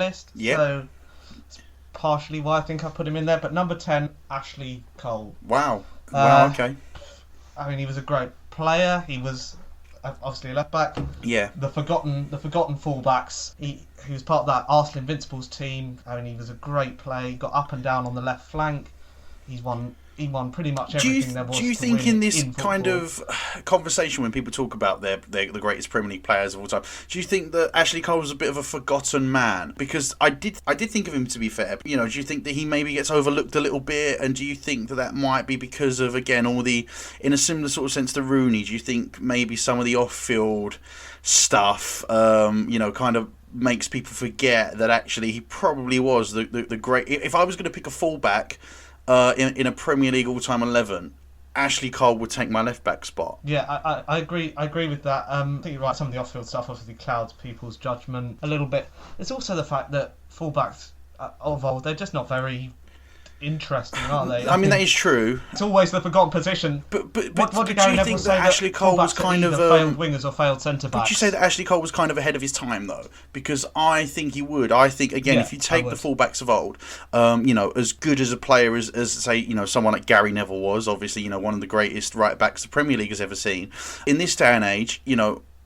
list. Yeah. So it's partially why I think I put him in there. But number 10, Ashley Cole. Wow. Okay. I mean, he was a great player. He was obviously a left back. Yeah. The forgotten fullbacks. He was part of that Arsenal Invincibles team. I mean, he was a great player. He got up and down on the left flank. He won pretty much everything there was. Do you to think win in this football. kind of conversation when people talk about the greatest Premier League players of all time, do you think that Ashley Cole was a bit of a forgotten man? Because I did think of him, to be fair. You know, do you think that he maybe gets overlooked a little bit? And do you think that might be because of, again, all the, in a similar sort of sense to Rooney, do you think maybe some of the off-field stuff, kind of makes people forget that actually he probably was the great... If I was going to pick a fullback in a Premier League all-time 11, Ashley Cole would take my left-back spot. Yeah, I agree with that. I think you're right, some of the off-field stuff obviously clouds people's judgment a little bit. It's also the fact that fullbacks of old, they're just not very interesting, are they? I mean, that is true. It's always the forgotten position. But what do you think that Ashley Cole was kind of failed wingers or failed centre backs? Would you say that Ashley Cole was kind of ahead of his time though? Because I think he would. I think again, if you take the fullbacks of old, as good as a player as say, someone like Gary Neville was, obviously, one of the greatest right backs the Premier League has ever seen. In this day and age,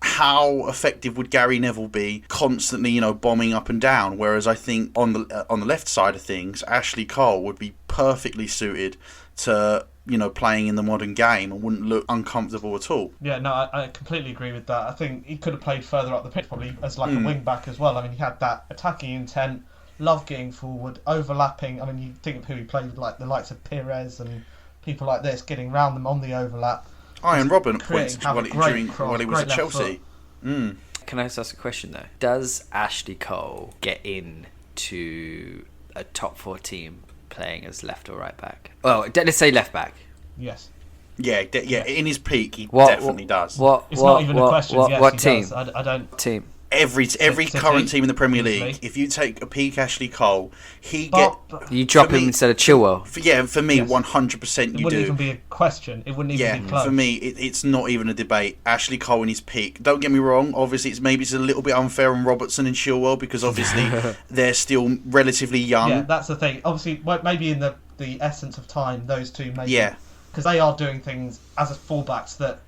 how effective would Gary Neville be constantly, bombing up and down? Whereas I think on the left side of things, Ashley Cole would be perfectly suited to, playing in the modern game and wouldn't look uncomfortable at all. Yeah, no, I completely agree with that. I think he could have played further up the pitch, probably as like a wing back as well. I mean, he had that attacking intent, loved getting forward, overlapping. I mean, you think of who he played with, like the likes of Pires and people like this, getting around them on the overlap. Ian Robin points while he was at Chelsea. Can I just ask a question though? Does Ashley Cole get into a top 4 team playing as left or right back? Well, let's say left back. Yes. Yeah. In his peak, he definitely does. It's not even a question. What team? Does. I don't. Team. Every current team in the Premier League, if you take a peak Ashley Cole, you drop him instead of Chilwell. For me, 100% you do. It wouldn't even be a question. It wouldn't even be close. For me, it's not even a debate. Ashley Cole in his peak. Don't get me wrong. Obviously, it's a little bit unfair on Robertson and Chilwell because obviously they're still relatively young. Yeah, that's the thing. Obviously, maybe in the essence of time, those two maybe. Yeah. Because they are doing things as fullbacks that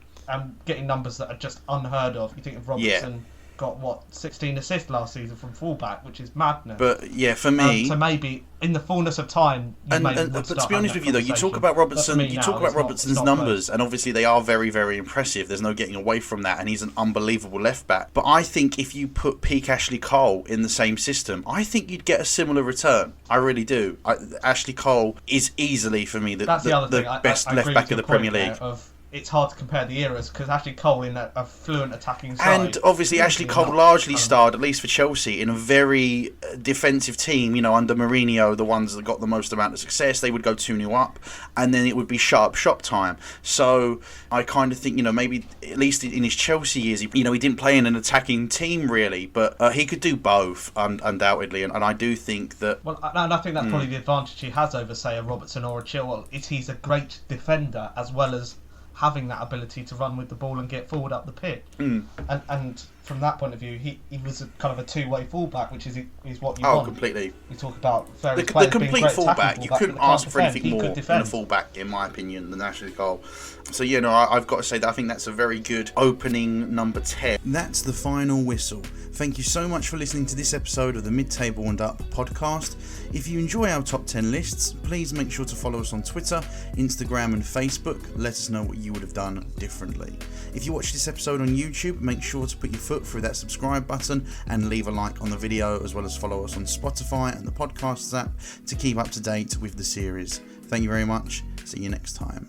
getting numbers that are just unheard of. You think of Robertson. Yeah. Got 16 assists last season from fullback, which is madness. But yeah, for me, so maybe in the fullness of time, but to be honest with you though, you talk about Robertson, Robertson's numbers, and obviously they are very, very impressive. There's no getting away from that, and he's an unbelievable left back. But I think if you put peak Ashley Cole in the same system, I think you'd get a similar return. I really do. Ashley Cole is easily for me the best left back of the Premier League. It's hard to compare the eras because Ashley Cole in a fluent attacking side. And obviously Ashley Cole largely starred, at least for Chelsea, in a very defensive team, under Mourinho, the ones that got the most amount of success. They would go 2-0 up and then it would be shop time. So I kind of think, maybe at least in his Chelsea years, he didn't play in an attacking team really, but he could do both, undoubtedly. And I do think that... Well, and I think that's probably the advantage he has over, say, a Robertson or a Chilwell, is he's a great defender as well as having that ability to run with the ball and get forward up the pitch. And from that point of view, he was kind of a two-way fullback, which is what you want. Oh, completely. We talk about various the players complete being great fullback. You couldn't ask for anything more in a fullback, in my opinion, than Ashley Cole. So, I've got to say that I think that's a very good opening number 10. That's the final whistle. Thank you so much for listening to this episode of the Midtable Up Podcast. If you enjoy our top 10 lists, please make sure to follow us on Twitter, Instagram and Facebook. Let us know what you would have done differently. If you watch this episode on YouTube, make sure to put your foot through that subscribe button and leave a like on the video, as well as follow us on Spotify and the Podcasts app to keep up to date with the series. Thank you very much. See you next time.